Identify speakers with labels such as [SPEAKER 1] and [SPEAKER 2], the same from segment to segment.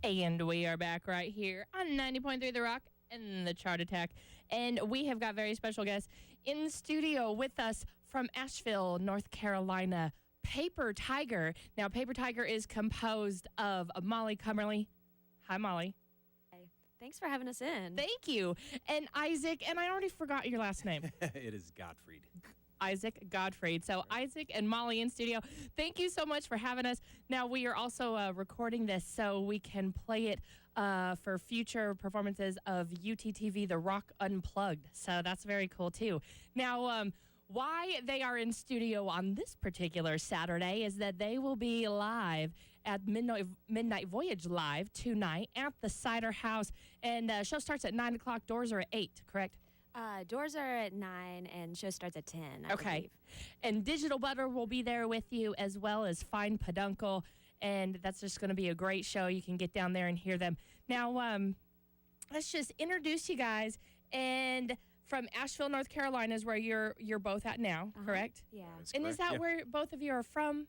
[SPEAKER 1] And we are back right here on 90.3 The Rock and the Chart Attack. And we have got very special guests in studio with us from Asheville, North Carolina, Paper Tiger. Now, Paper Tiger is composed of Molly Cummerly. Hi, Molly.
[SPEAKER 2] Hi. Thanks for having us in.
[SPEAKER 1] Thank you. And Isaac, and I already forgot your last name.
[SPEAKER 3] It is Gottfried.
[SPEAKER 1] Isaac Gottfried. So Isaac and Molly in studio, thank you so much for having us. Now we are also recording this so we can play it for future performances of UTTV The Rock Unplugged. So that's very cool too. Now, why they are in studio on this particular Saturday is that they will be live at Midnight Voyage Live tonight at the Cider House. And show starts at 9 o'clock. Doors are at 8, correct?
[SPEAKER 2] Doors are at 9 and show starts at 10. I
[SPEAKER 1] Okay.
[SPEAKER 2] believe.
[SPEAKER 1] And Digital Butter will be there with you, as well as Fine Peduncle. And that's just going to be a great show. You can get down there and hear them. Now, let's just introduce you guys. And from Asheville, North Carolina is where you're both at now, correct?
[SPEAKER 2] Yeah.
[SPEAKER 3] That's
[SPEAKER 1] And is
[SPEAKER 3] correct,
[SPEAKER 1] that
[SPEAKER 3] yeah.
[SPEAKER 1] where both of you are from?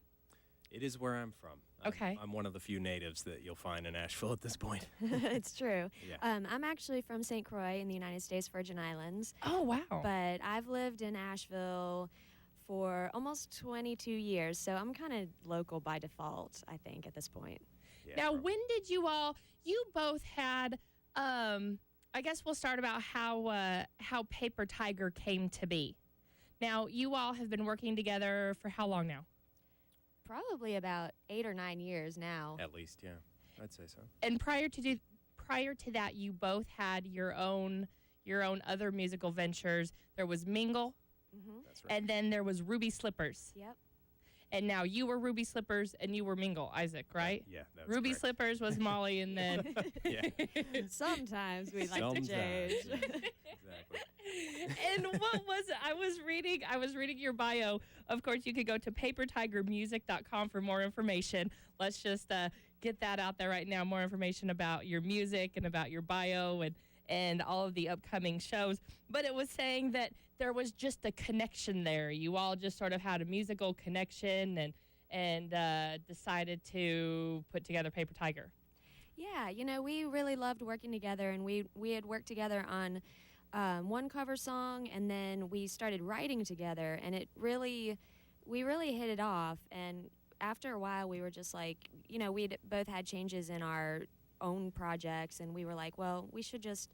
[SPEAKER 3] It is where I'm from.
[SPEAKER 1] Okay.
[SPEAKER 3] I'm one of the few natives that you'll find in Asheville at this point.
[SPEAKER 2] It's true.
[SPEAKER 3] Yeah.
[SPEAKER 2] I'm actually from St. Croix in the United States Virgin Islands,
[SPEAKER 1] Oh, wow.
[SPEAKER 2] but I've lived in Asheville for almost 22 years, so I'm kind of local by default, I think, at this point.
[SPEAKER 3] Yeah,
[SPEAKER 1] Now,
[SPEAKER 3] probably.
[SPEAKER 1] when did you both had, I guess we'll start about how Paper Tiger came to be. Now, you all have been working together for how long now?
[SPEAKER 2] Probably about 8 or 9 years now.
[SPEAKER 3] At least, yeah. I'd say so.
[SPEAKER 1] And prior to that, you both had your own other musical ventures. There was Mingle,
[SPEAKER 3] That's right.
[SPEAKER 1] and then there was Ruby Slippers.
[SPEAKER 2] Yep.
[SPEAKER 1] And now you were Ruby Slippers and you were Mingle, Isaac, right?
[SPEAKER 3] Yeah, that was
[SPEAKER 1] Ruby
[SPEAKER 3] correct.
[SPEAKER 1] Slippers was Molly, and then
[SPEAKER 3] Yeah,
[SPEAKER 2] Sometimes we like to
[SPEAKER 3] sometimes.
[SPEAKER 2] change.
[SPEAKER 3] Yeah, exactly.
[SPEAKER 1] and what was it? I was reading your bio. Of course, you could go to papertigermusic.com for more information. Let's just get that out there right now. More information about your music and about your bio and all of the upcoming shows. But it was saying that there was just a connection there. You all just sort of had a musical connection and decided to put together Paper Tiger.
[SPEAKER 2] Yeah, we really loved working together, and we had worked together on one cover song, and then we started writing together, and we really hit it off. And after a while, we were just like, we'd both had changes in our own projects, and we were like, well, we should just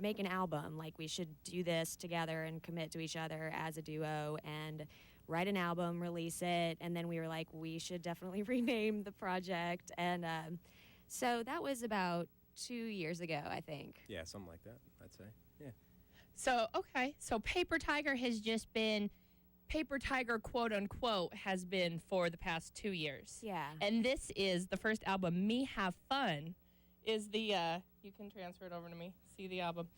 [SPEAKER 2] make an album. Like, we should do this together and commit to each other as a duo and write an album, release it. And then we were like, we should definitely rename the project. And so that was about 2 years ago, I think.
[SPEAKER 3] Yeah, something like that, I'd say. Yeah.
[SPEAKER 1] So, okay. So Paper Tiger has just been, Paper Tiger, quote unquote, has been for the past 2 years.
[SPEAKER 2] Yeah.
[SPEAKER 1] And this is the first album, Me Have Fun, is the, you can transfer it over to me, see the album.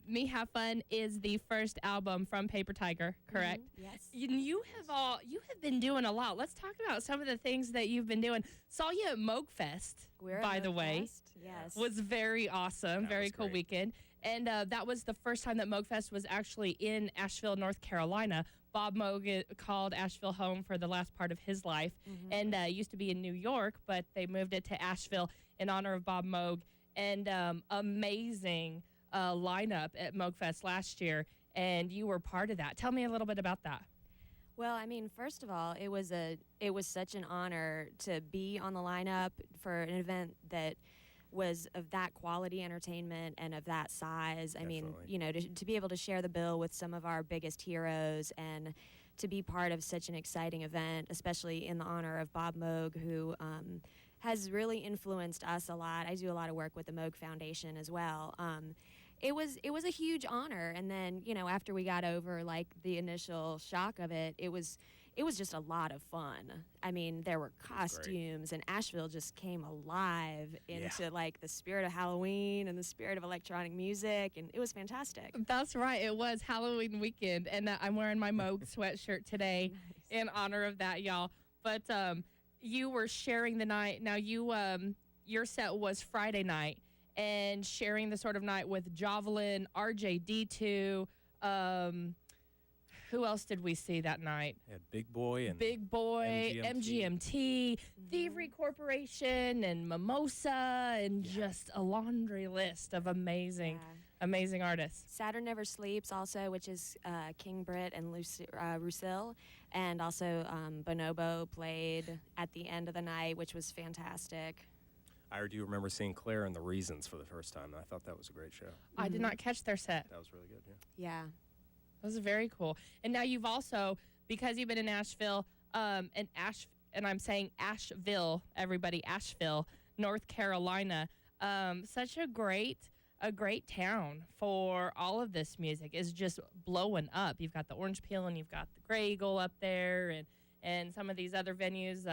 [SPEAKER 1] Me Have Fun is the first album from Paper Tiger, correct?
[SPEAKER 2] Yes.
[SPEAKER 1] You have been doing a lot. Let's talk about some of the things that you've been doing. Saw you at Moogfest,
[SPEAKER 2] We're
[SPEAKER 1] by
[SPEAKER 2] at
[SPEAKER 1] the way.
[SPEAKER 2] Moogfest. Yes.
[SPEAKER 1] Was very awesome.
[SPEAKER 3] That
[SPEAKER 1] Very
[SPEAKER 3] was
[SPEAKER 1] cool
[SPEAKER 3] great.
[SPEAKER 1] weekend. And that was the first time that Moogfest was actually in Asheville, North Carolina. Bob Moog called Asheville home for the last part of his life, and used to be in New York, but they moved it to Asheville in honor of Bob Moog. And amazing lineup at Moogfest last year, and you were part of that. Tell me a little bit about that.
[SPEAKER 2] Well, I mean, first of all, it was such an honor to be on the lineup for an event that was of that quality entertainment and of that size. I mean,
[SPEAKER 3] Definitely.
[SPEAKER 2] to be able to share the bill with some of our biggest heroes and to be part of such an exciting event, especially in the honor of Bob Moog, who has really influenced us a lot. I do a lot of work with the Moog Foundation as well. It was a huge honor, and then after we got over like the initial shock of it, it was just a lot of fun. I mean, there were costumes, and Asheville just came alive into like the spirit of Halloween and the spirit of electronic music, and it was fantastic.
[SPEAKER 1] That's right. It was Halloween weekend, and I'm wearing my Moog sweatshirt today in honor of that, y'all. But you were sharing the night. Now, your set was Friday night, and sharing the sort of night with Javelin, RJD2, Who else did we see that night?
[SPEAKER 3] Had Big Boy and
[SPEAKER 1] Big Boy,
[SPEAKER 3] MGMT.
[SPEAKER 1] MGMT, Thievery Corporation, and Mimosa, and just a laundry list of amazing, amazing artists.
[SPEAKER 2] Saturn Never Sleeps also, which is King Britt and Lucille. And also Bonobo played at the end of the night, which was fantastic.
[SPEAKER 3] I do remember seeing Claire and the Reasons for the first time, and I thought that was a great show.
[SPEAKER 1] I did not catch their set.
[SPEAKER 3] That was really good,
[SPEAKER 2] Yeah.
[SPEAKER 1] That was very cool. And now you've also, because you've been in Asheville, and I'm saying Asheville, everybody, Asheville, North Carolina, such a great town for all of this music. Is just blowing up. You've got the Orange Peel and you've got the Grey Eagle up there, and some of these other venues.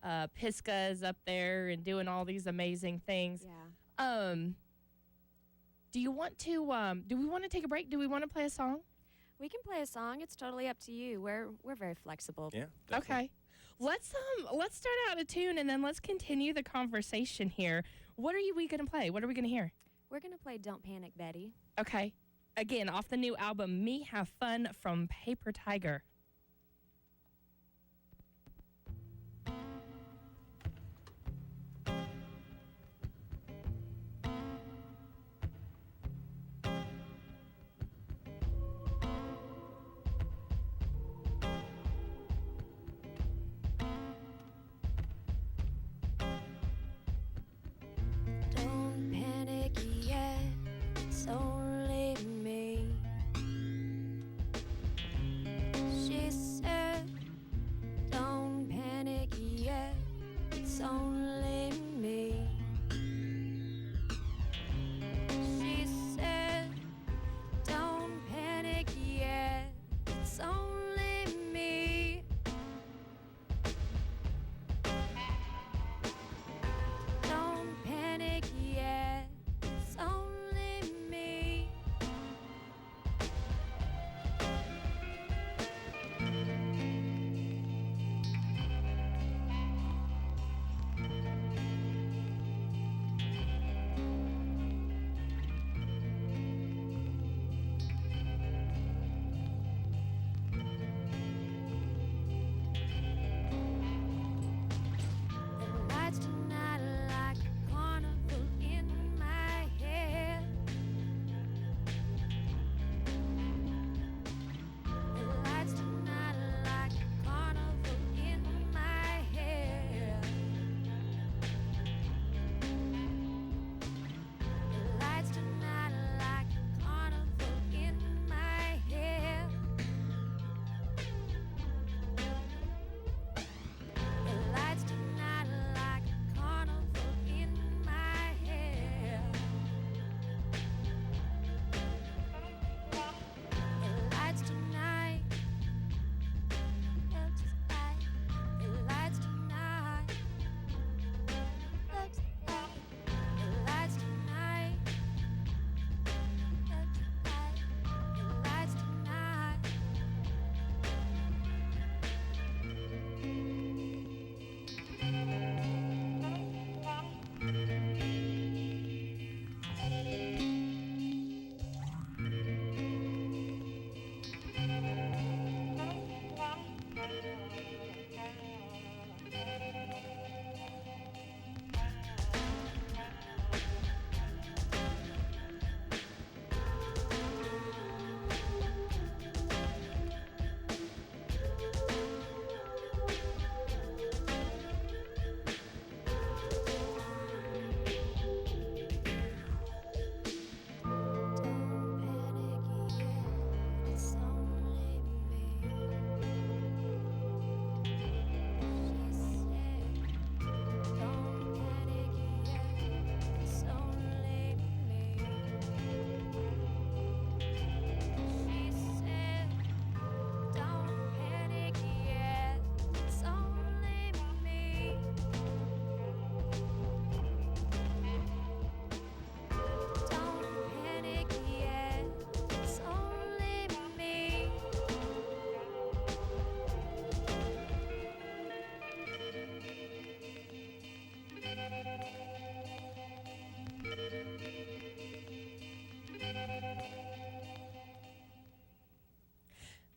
[SPEAKER 1] Pisca is up there and doing all these amazing things.
[SPEAKER 2] Yeah.
[SPEAKER 1] Do you want to? Do we want to take a break? Do we want to play a song?
[SPEAKER 2] We can play a song. It's totally up to you. We're very flexible.
[SPEAKER 3] Yeah, definitely.
[SPEAKER 1] Okay. Let's start out a tune and then let's continue the conversation here. What are we going to play? What are we going to hear?
[SPEAKER 2] We're going to play Don't Panic, Betty.
[SPEAKER 1] Okay. Again, off the new album Me Have Fun from Paper Tiger.
[SPEAKER 2] Don't panic yet, it's only me.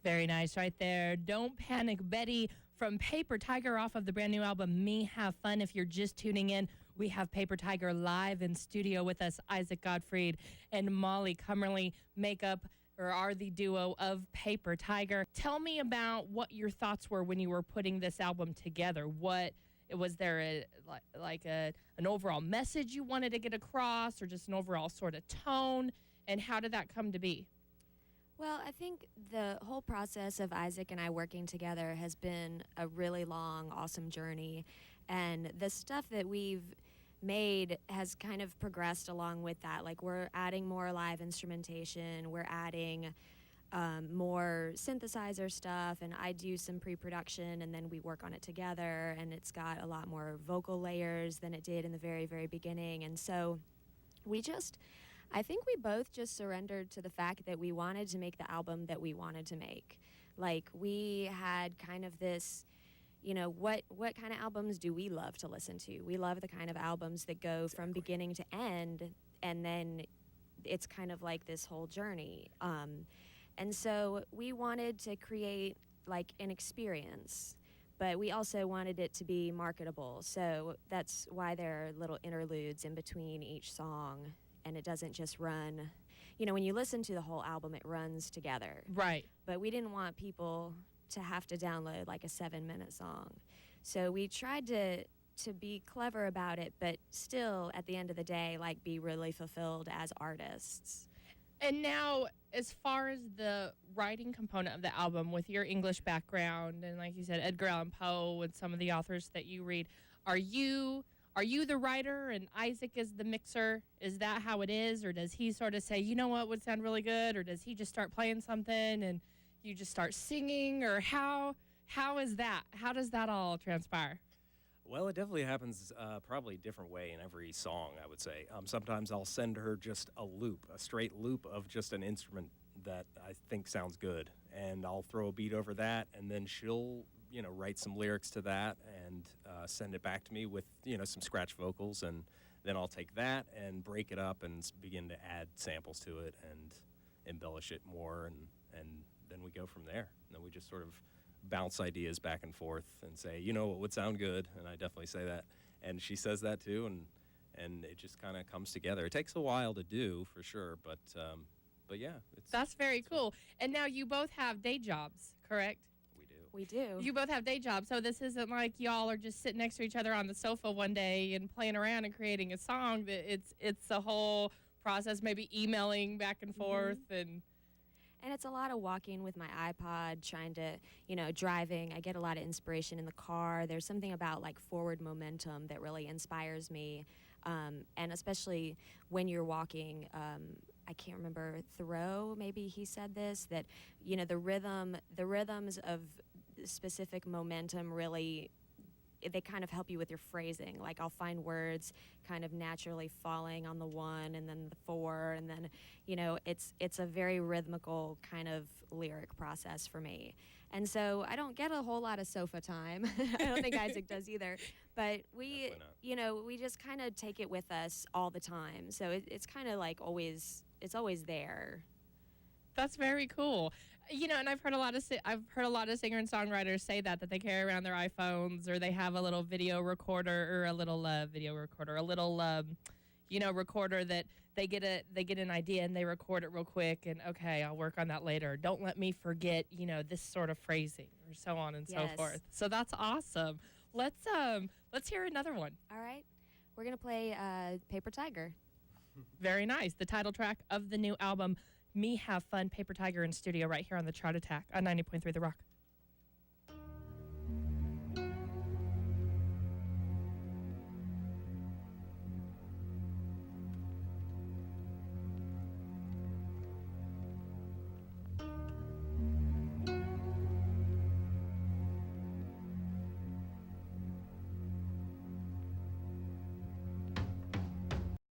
[SPEAKER 1] Very nice right there. Don't Panic Betty from Paper Tiger off of the brand new album Me Have Fun. If you're just tuning in, we have Paper Tiger live in studio with us. Isaac Gottfried and Molly Cummerly make up or are the duo of Paper Tiger. Tell me about what your thoughts were when you were putting this album together. What was there an overall message you wanted to get across, or just an overall sort of tone? And how did that come to be?
[SPEAKER 2] Well, I think the whole process of Isaac and I working together has been a really long, awesome journey. And the stuff that we've made has kind of progressed along with that. Like, we're adding more live instrumentation, we're adding more synthesizer stuff, and I do some pre-production, and then we work on it together, and it's got a lot more vocal layers than it did in the very, very beginning. And so I think we both just surrendered to the fact that we wanted to make the album that we wanted to make. Like, we had kind of this, what kind of albums do we love to listen to? We love the kind of albums that go from beginning to end, and then it's kind of like this whole journey. And so we wanted to create like an experience, but we also wanted it to be marketable. So that's why there are little interludes in between each song, and it doesn't just run. When you listen to the whole album, it runs together.
[SPEAKER 1] Right.
[SPEAKER 2] But we didn't want people to have to download like a 7-minute song. So we tried to be clever about it, but still at the end of the day, like, be really fulfilled as artists.
[SPEAKER 1] And now, as far as the writing component of the album, with your English background and, like you said, Edgar Allan Poe and some of the authors that you read, are you the writer and Isaac is the mixer? Is that how it is? Or does he sort of say, you know what would sound really good? Or does he just start playing something and you just start singing? Or how is that? How does that all transpire?
[SPEAKER 3] Well, it definitely happens probably a different way in every song, I would say. Sometimes I'll send her just a straight loop of just an instrument that I think sounds good, and I'll throw a beat over that, and then she'll, write some lyrics to that and send it back to me with, some scratch vocals, and then I'll take that and break it up and begin to add samples to it and embellish it more, and then we go from there. And then we just sort of bounce ideas back and forth and say, what would sound good, and I definitely say that, and she says that too, and it just kind of comes together. It takes a while to do, for sure, but yeah,
[SPEAKER 1] that's very cool. And now you both have day jobs, correct?
[SPEAKER 2] We do.
[SPEAKER 1] You both have day jobs, so this isn't like y'all are just sitting next to each other on the sofa one day and playing around and creating a song. That it's a whole process, maybe emailing back and forth.
[SPEAKER 2] And it's a lot of walking with my iPod, trying to, driving. I get a lot of inspiration in the car. There's something about like forward momentum that really inspires me. And especially when you're walking, I can't remember, Thoreau, maybe he said this, that, the rhythms of specific momentum really, they kind of help you with your phrasing. Like, I'll find words kind of naturally falling on the 1 and then the 4, and then, it's a very rhythmical kind of lyric process for me. And so I don't get a whole lot of sofa time. I don't think Isaac does either. But we just kind of take it with us all the time. So it's kind of like it's always there.
[SPEAKER 1] That's very cool. And I've heard a lot of singer and songwriters say that they carry around their iPhones, or they have a little video recorder, or a little recorder that they get an idea and they record it real quick, and okay, I'll work on that later. Don't let me forget, this sort of phrasing, or so on and so forth. So that's awesome. Let's hear another one.
[SPEAKER 2] All right, we're gonna play Paper Tiger.
[SPEAKER 1] Very nice. The title track of the new album, Me Have Fun. Paper Tiger in studio right here on the Chart Attack on 90.3 The Rock.